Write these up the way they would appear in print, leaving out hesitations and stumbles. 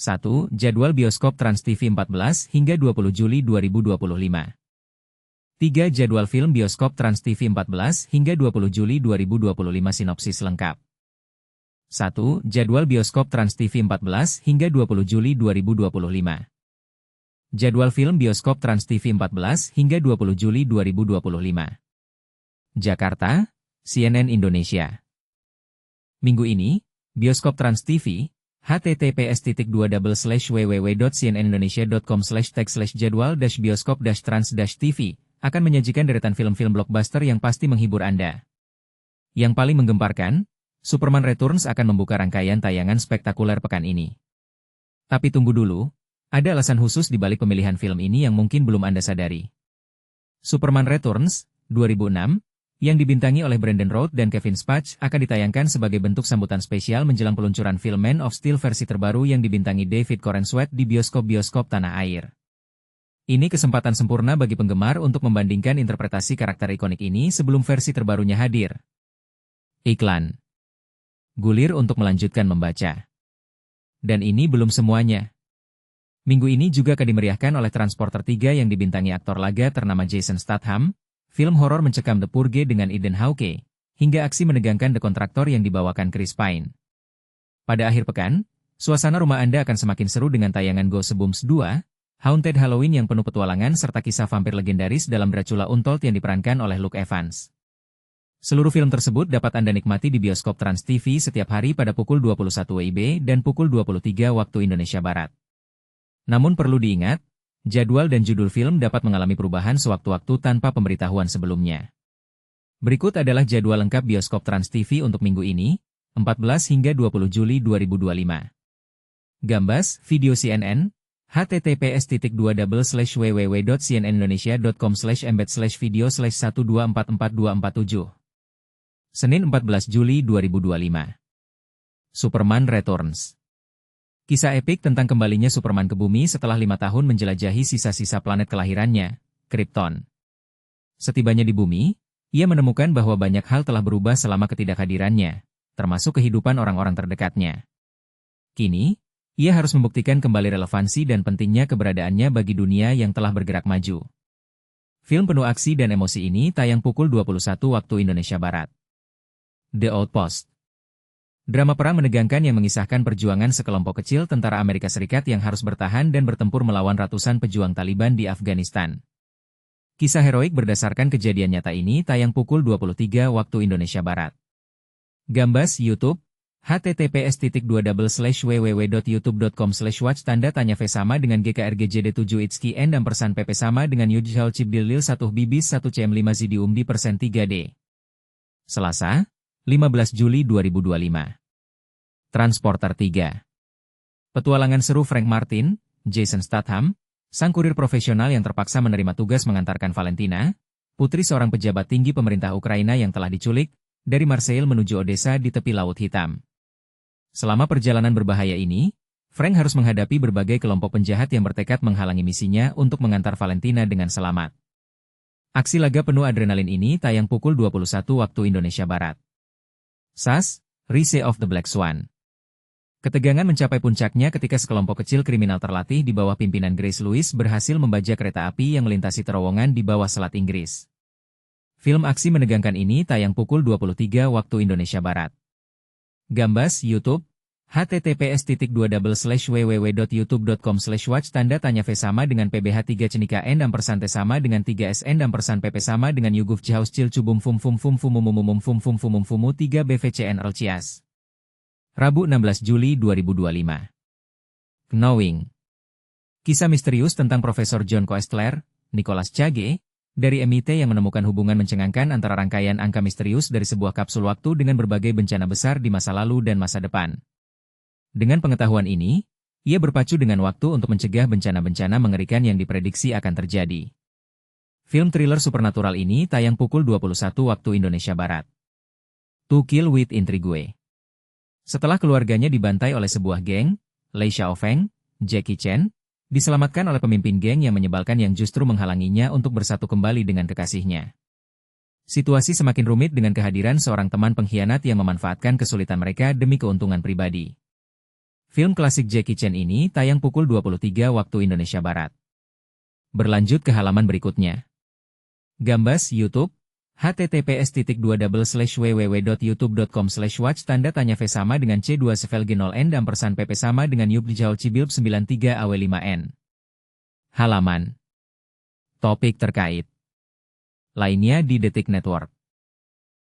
1. Jadwal bioskop Trans TV 14 hingga 20 Juli 2025. 3. Jadwal film bioskop Trans TV 14 hingga 20 Juli 2025 sinopsis lengkap. 1. Jadwal bioskop Trans TV 14 hingga 20 Juli 2025. Jadwal film bioskop Trans TV 14 hingga 20 Juli 2025. Jakarta, CNN Indonesia. Minggu ini, bioskop Trans TV, https://www.cnnindonesia.com/tag/jadwal-bioskop-trans-tv akan menyajikan deretan film-film blockbuster yang pasti menghibur Anda. Yang paling menggemparkan, Superman Returns akan membuka rangkaian tayangan spektakuler pekan ini. Tapi tunggu dulu, ada alasan khusus di balik pemilihan film ini yang mungkin belum Anda sadari. Superman Returns, 2006, yang dibintangi oleh Brandon Routh dan Kevin Spacey akan ditayangkan sebagai bentuk sambutan spesial menjelang peluncuran film Man of Steel versi terbaru yang dibintangi David Corenswet di bioskop-bioskop tanah air. Ini kesempatan sempurna bagi penggemar untuk membandingkan interpretasi karakter ikonik ini sebelum versi terbarunya hadir. Iklan. Gulir untuk melanjutkan membaca. Dan ini belum semuanya. Minggu ini juga akan dimeriahkan oleh Transporter 3 yang dibintangi aktor laga ternama Jason Statham, film horor mencekam The Purge dengan Ethan Hawke, hingga aksi menegangkan The Contractor yang dibawakan Chris Pine. Pada akhir pekan, suasana rumah Anda akan semakin seru dengan tayangan Goosebumps 2, Haunted Halloween yang penuh petualangan serta kisah vampir legendaris dalam Dracula Untold yang diperankan oleh Luke Evans. Seluruh film tersebut dapat Anda nikmati di bioskop Trans TV setiap hari pada pukul 21 WIB dan pukul 23 waktu Indonesia Barat. Namun perlu diingat, jadwal dan judul film dapat mengalami perubahan sewaktu-waktu tanpa pemberitahuan sebelumnya. Berikut adalah jadwal lengkap bioskop Trans TV untuk minggu ini, 14 hingga 20 Juli 2025. Gambas, video CNN, https://www.cnnindonesia.com/embed/video/12442447. Senin 14 Juli 2025. Superman Returns. Kisah epik tentang kembalinya Superman ke bumi setelah 5 tahun menjelajahi sisa-sisa planet kelahirannya, Krypton. Setibanya di bumi, ia menemukan bahwa banyak hal telah berubah selama ketidakhadirannya, termasuk kehidupan orang-orang terdekatnya. Kini, ia harus membuktikan kembali relevansi dan pentingnya keberadaannya bagi dunia yang telah bergerak maju. Film penuh aksi dan emosi ini tayang pukul 21 waktu Indonesia Barat. The Outpost. Drama perang menegangkan yang mengisahkan perjuangan sekelompok kecil tentara Amerika Serikat yang harus bertahan dan bertempur melawan ratusan pejuang Taliban di Afghanistan. Kisah heroik berdasarkan kejadian nyata ini tayang pukul 23 waktu Indonesia Barat. Gambas YouTube, https://www.youtube.com/watch tanda tanya V sama dengan GKRGJD7 Itski N dan persan PP sama dengan Yujhal Cibdilil 1 Bibis 1 CM5 Zidium di persen 3D. Selasa, 15 Juli 2025. Transporter 3. Petualangan seru Frank Martin, Jason Statham, sang kurir profesional yang terpaksa menerima tugas mengantarkan Valentina, putri seorang pejabat tinggi pemerintah Ukraina yang telah diculik, dari Marseille menuju Odessa di tepi Laut Hitam. Selama perjalanan berbahaya ini, Frank harus menghadapi berbagai kelompok penjahat yang bertekad menghalangi misinya untuk mengantar Valentina dengan selamat. Aksi laga penuh adrenalin ini tayang pukul 21 waktu Indonesia Barat. SAS, Rise of the Black Swan. Ketegangan mencapai puncaknya ketika sekelompok kecil kriminal terlatih di bawah pimpinan Grace Lewis berhasil membajak kereta api yang melintasi terowongan di bawah Selat Inggris. Film aksi menegangkan ini tayang pukul 23 waktu Indonesia Barat. Gambas YouTube, https://www.youtube.com/watch tanda tanya V sama dengan PBH3 Cenika N dan persan T sama dengan 3SN dan persan PP sama dengan Yuguf Cihaus Cilcubum Fum Fum Fum Fumumumum Fum Fum Fumum Fumu 3 BVCNL Cias. Rabu 16 Juli 2025. Knowing. Kisah misterius tentang Profesor John Koestler, Nicholas Chage, dari MIT yang menemukan hubungan mencengangkan antara rangkaian angka misterius dari sebuah kapsul waktu dengan berbagai bencana besar di masa lalu dan masa depan. Dengan pengetahuan ini, ia berpacu dengan waktu untuk mencegah bencana-bencana mengerikan yang diprediksi akan terjadi. Film thriller supernatural ini tayang pukul 21 waktu Indonesia Barat. To Kill with Intrigue. Setelah keluarganya dibantai oleh sebuah geng, Lei Xiaofeng, Jackie Chan, diselamatkan oleh pemimpin geng yang menyebalkan yang justru menghalanginya untuk bersatu kembali dengan kekasihnya. Situasi semakin rumit dengan kehadiran seorang teman pengkhianat yang memanfaatkan kesulitan mereka demi keuntungan pribadi. Film klasik Jackie Chan ini tayang pukul 23 waktu Indonesia Barat. Berlanjut ke halaman berikutnya. Gambas YouTube, https://www.youtube.com/watch tanda tanya V sama dengan C2 Sevelgenol N ampersand PP sama dengan Yub Dijawab Cibilb 93 AW5N. Halaman. Topik terkait lainnya di Detik Network.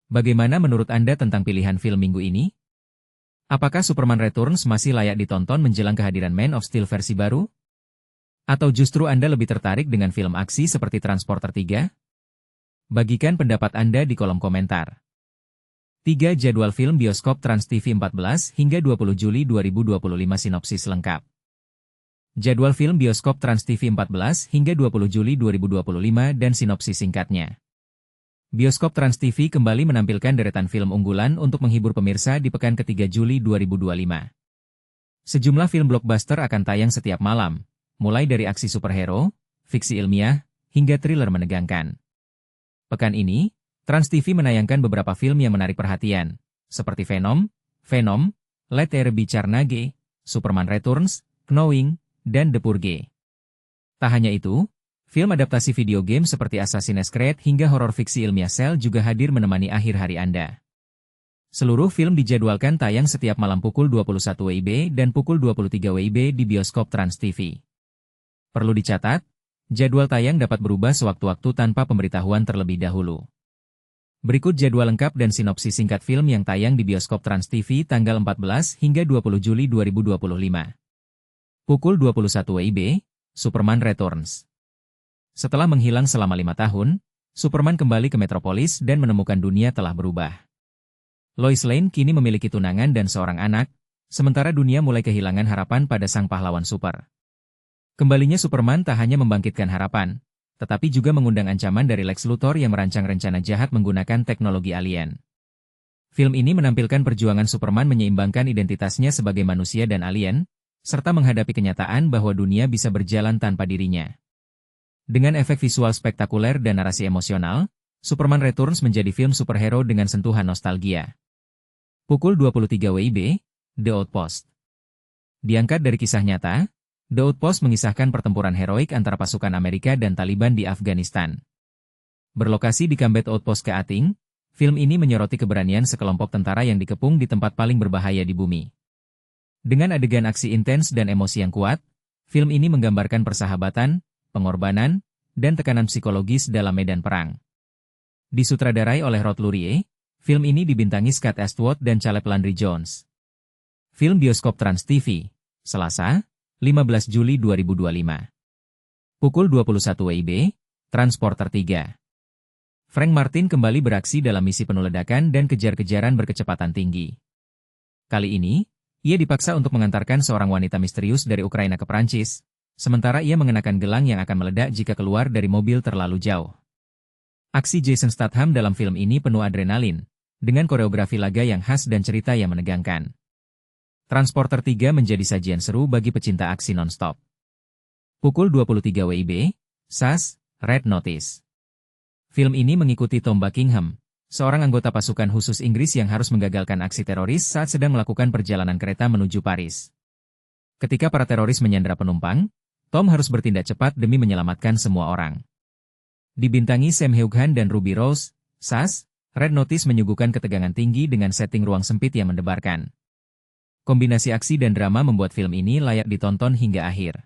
Bagaimana menurut Anda tentang pilihan film minggu ini? Apakah Superman Returns masih layak ditonton menjelang kehadiran Man of Steel versi baru? Atau justru Anda lebih tertarik dengan film aksi seperti Transporter 3? Bagikan pendapat Anda di kolom komentar. 3 Jadwal film bioskop Trans TV 14 hingga 20 Juli 2025 sinopsis lengkap. Jadwal film bioskop Trans TV 14 hingga 20 Juli 2025 dan sinopsis singkatnya. Bioskop Trans TV kembali menampilkan deretan film unggulan untuk menghibur pemirsa di pekan ketiga Juli 2025. Sejumlah film blockbuster akan tayang setiap malam, mulai dari aksi superhero, fiksi ilmiah, hingga thriller menegangkan. Pekan ini, Trans TV menayangkan beberapa film yang menarik perhatian, seperti Venom, Let There Be Carnage, Superman Returns, Knowing, dan The Purge. Tak hanya itu, film adaptasi video game seperti Assassin's Creed hingga horor fiksi ilmiah Cell juga hadir menemani akhir hari Anda. Seluruh film dijadwalkan tayang setiap malam pukul 21 WIB dan pukul 23 WIB di bioskop Trans TV. Perlu dicatat, jadwal tayang dapat berubah sewaktu-waktu tanpa pemberitahuan terlebih dahulu. Berikut jadwal lengkap dan sinopsis singkat film yang tayang di bioskop Trans TV tanggal 14 hingga 20 Juli 2025. Pukul 21 WIB, Superman Returns. Setelah menghilang selama 5 tahun, Superman kembali ke Metropolis dan menemukan dunia telah berubah. Lois Lane kini memiliki tunangan dan seorang anak, sementara dunia mulai kehilangan harapan pada sang pahlawan super. Kembalinya Superman tak hanya membangkitkan harapan, tetapi juga mengundang ancaman dari Lex Luthor yang merancang rencana jahat menggunakan teknologi alien. Film ini menampilkan perjuangan Superman menyeimbangkan identitasnya sebagai manusia dan alien, serta menghadapi kenyataan bahwa dunia bisa berjalan tanpa dirinya. Dengan efek visual spektakuler dan narasi emosional, Superman Returns menjadi film superhero dengan sentuhan nostalgia. Pukul 23 WIB, The Outpost. Diangkat dari kisah nyata, The Outpost mengisahkan pertempuran heroik antara pasukan Amerika dan Taliban di Afghanistan. Berlokasi di Combat Outpost Keating, film ini menyoroti keberanian sekelompok tentara yang dikepung di tempat paling berbahaya di bumi. Dengan adegan aksi intens dan emosi yang kuat, film ini menggambarkan persahabatan, pengorbanan, dan tekanan psikologis dalam medan perang. Disutradarai oleh Rod Lurie, film ini dibintangi Scott Eastwood dan Caleb Landry Jones. Film bioskop Trans TV, Selasa, 15 Juli 2025. Pukul 21 WIB, Transporter 3. Frank Martin kembali beraksi dalam misi penuledakan dan kejar-kejaran berkecepatan tinggi. Kali ini, ia dipaksa untuk mengantarkan seorang wanita misterius dari Ukraina ke Prancis, sementara ia mengenakan gelang yang akan meledak jika keluar dari mobil terlalu jauh. Aksi Jason Statham dalam film ini penuh adrenalin, dengan koreografi laga yang khas dan cerita yang menegangkan. Transporter 3 menjadi sajian seru bagi pecinta aksi non-stop. Pukul 23 WIB, SAS, Red Notice. Film ini mengikuti Tom Buckingham, seorang anggota pasukan khusus Inggris yang harus menggagalkan aksi teroris saat sedang melakukan perjalanan kereta menuju Paris. Ketika para teroris menyandera penumpang, Tom harus bertindak cepat demi menyelamatkan semua orang. Dibintangi Sam Heughan dan Ruby Rose, SAS, Red Notice menyuguhkan ketegangan tinggi dengan setting ruang sempit yang mendebarkan. Kombinasi aksi dan drama membuat film ini layak ditonton hingga akhir.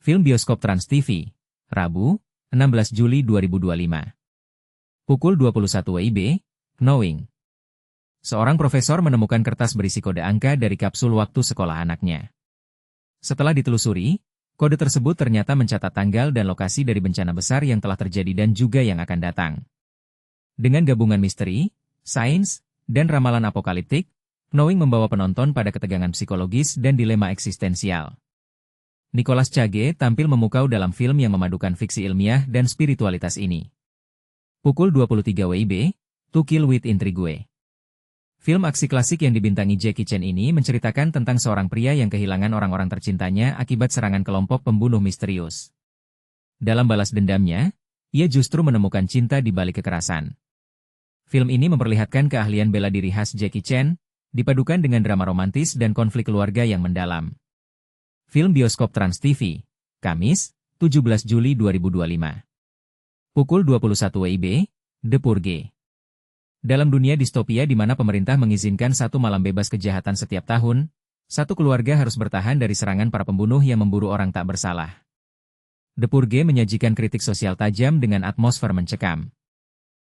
Film bioskop Trans TV, Rabu, 16 Juli 2025. Pukul 21 WIB, Knowing. Seorang profesor menemukan kertas berisi kode angka dari kapsul waktu sekolah anaknya. Setelah ditelusuri, kode tersebut ternyata mencatat tanggal dan lokasi dari bencana besar yang telah terjadi dan juga yang akan datang. Dengan gabungan misteri, sains, dan ramalan apokaliptik, Knowing membawa penonton pada ketegangan psikologis dan dilema eksistensial. Nicolas Cage tampil memukau dalam film yang memadukan fiksi ilmiah dan spiritualitas ini. Pukul 23 WIB, To Kill with Intrigue. Film aksi klasik yang dibintangi Jackie Chan ini menceritakan tentang seorang pria yang kehilangan orang-orang tercintanya akibat serangan kelompok pembunuh misterius. Dalam balas dendamnya, ia justru menemukan cinta di balik kekerasan. Film ini memperlihatkan keahlian bela diri khas Jackie Chan, dipadukan dengan drama romantis dan konflik keluarga yang mendalam. Film bioskop Trans TV, Kamis, 17 Juli 2025. Pukul 21 WIB, The Purge. Dalam dunia distopia di mana pemerintah mengizinkan satu malam bebas kejahatan setiap tahun, satu keluarga harus bertahan dari serangan para pembunuh yang memburu orang tak bersalah. The Purge menyajikan kritik sosial tajam dengan atmosfer mencekam.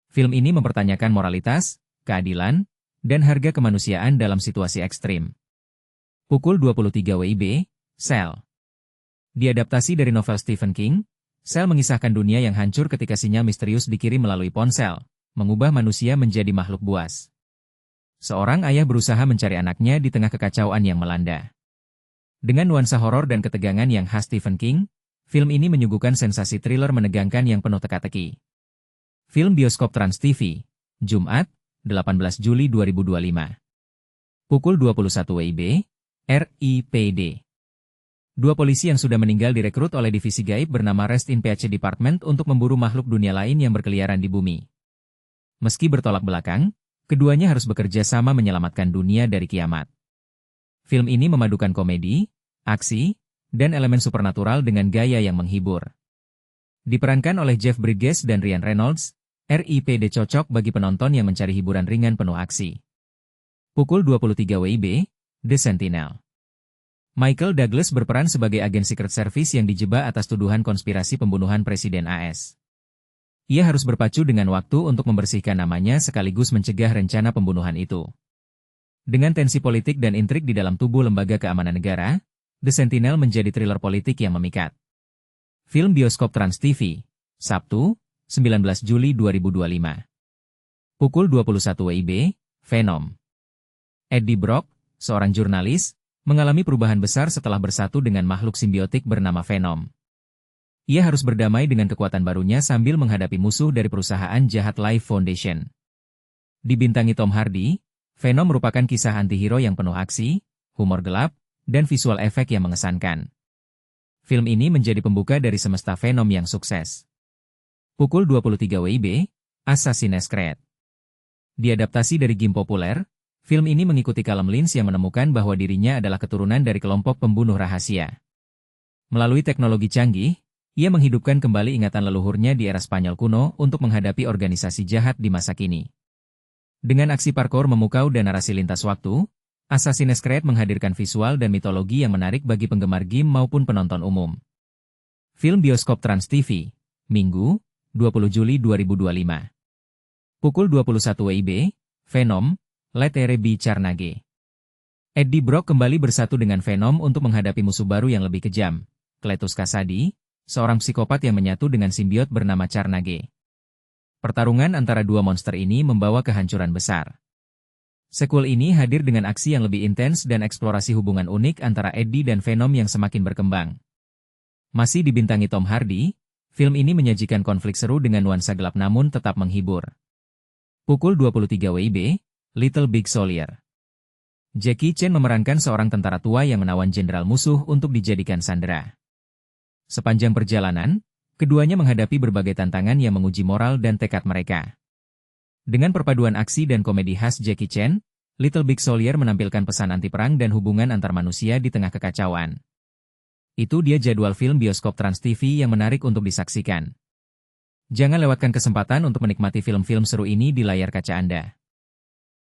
Film ini mempertanyakan moralitas, keadilan, dan harga kemanusiaan dalam situasi ekstrim. Pukul 23 WIB, Cell. Diadaptasi dari novel Stephen King, Cell mengisahkan dunia yang hancur ketika sinyal misterius dikirim melalui ponsel, mengubah manusia menjadi makhluk buas. Seorang ayah berusaha mencari anaknya di tengah kekacauan yang melanda. Dengan nuansa horor dan ketegangan yang khas Stephen King, film ini menyuguhkan sensasi thriller menegangkan yang penuh teka-teki. Film bioskop Trans TV, Jumat, 18 Juli 2025. Pukul 21 WIB, RIPD. Dua polisi yang sudah meninggal direkrut oleh divisi gaib bernama Rest in Peace Department untuk memburu makhluk dunia lain yang berkeliaran di bumi. Meski bertolak belakang, keduanya harus bekerja sama menyelamatkan dunia dari kiamat. Film ini memadukan komedi, aksi, dan elemen supernatural dengan gaya yang menghibur. Diperankan oleh Jeff Bridges dan Ryan Reynolds, RIPD cocok bagi penonton yang mencari hiburan ringan penuh aksi. Pukul 23 WIB, The Sentinel. Michael Douglas berperan sebagai agen Secret Service yang dijebak atas tuduhan konspirasi pembunuhan Presiden AS. Ia harus berpacu dengan waktu untuk membersihkan namanya sekaligus mencegah rencana pembunuhan itu. Dengan tensi politik dan intrik di dalam tubuh lembaga keamanan negara, The Sentinel menjadi thriller politik yang memikat. Film bioskop Trans TV, Sabtu, 19 Juli 2025. Pukul 21 WIB, Venom. Eddie Brock, seorang jurnalis, mengalami perubahan besar setelah bersatu dengan makhluk simbiotik bernama Venom. Ia harus berdamai dengan kekuatan barunya sambil menghadapi musuh dari perusahaan jahat Life Foundation. Dibintangi Tom Hardy, Venom merupakan kisah antihero yang penuh aksi, humor gelap, dan visual efek yang mengesankan. Film ini menjadi pembuka dari semesta Venom yang sukses. Pukul 23 WIB, Assassin's Creed. Diadaptasi dari game populer, film ini mengikuti Callum Lynch yang menemukan bahwa dirinya adalah keturunan dari kelompok pembunuh rahasia. Melalui teknologi canggih, ia menghidupkan kembali ingatan leluhurnya di era Spanyol kuno untuk menghadapi organisasi jahat di masa kini. Dengan aksi parkour memukau dan narasi lintas waktu, Assassin's Creed menghadirkan visual dan mitologi yang menarik bagi penggemar game maupun penonton umum. Film bioskop Trans TV, Minggu, 20 Juli 2025. Pukul 21 WIB, Venom, Let There Be Carnage. Eddie Brock kembali bersatu dengan Venom untuk menghadapi musuh baru yang lebih kejam, Cletus Kasady, seorang psikopat yang menyatu dengan simbiot bernama Carnage. Pertarungan antara dua monster ini membawa kehancuran besar. Sequel ini hadir dengan aksi yang lebih intens dan eksplorasi hubungan unik antara Eddie dan Venom yang semakin berkembang. Masih dibintangi Tom Hardy, film ini menyajikan konflik seru dengan nuansa gelap namun tetap menghibur. Pukul 23 WIB, Little Big Soldier. Jackie Chan memerankan seorang tentara tua yang menawan jenderal musuh untuk dijadikan sandera. Sepanjang perjalanan, keduanya menghadapi berbagai tantangan yang menguji moral dan tekad mereka. Dengan perpaduan aksi dan komedi khas Jackie Chan, Little Big Soldier menampilkan pesan anti perang dan hubungan antar manusia di tengah kekacauan. Itu dia jadwal film bioskop Trans TV yang menarik untuk disaksikan. Jangan lewatkan kesempatan untuk menikmati film-film seru ini di layar kaca Anda.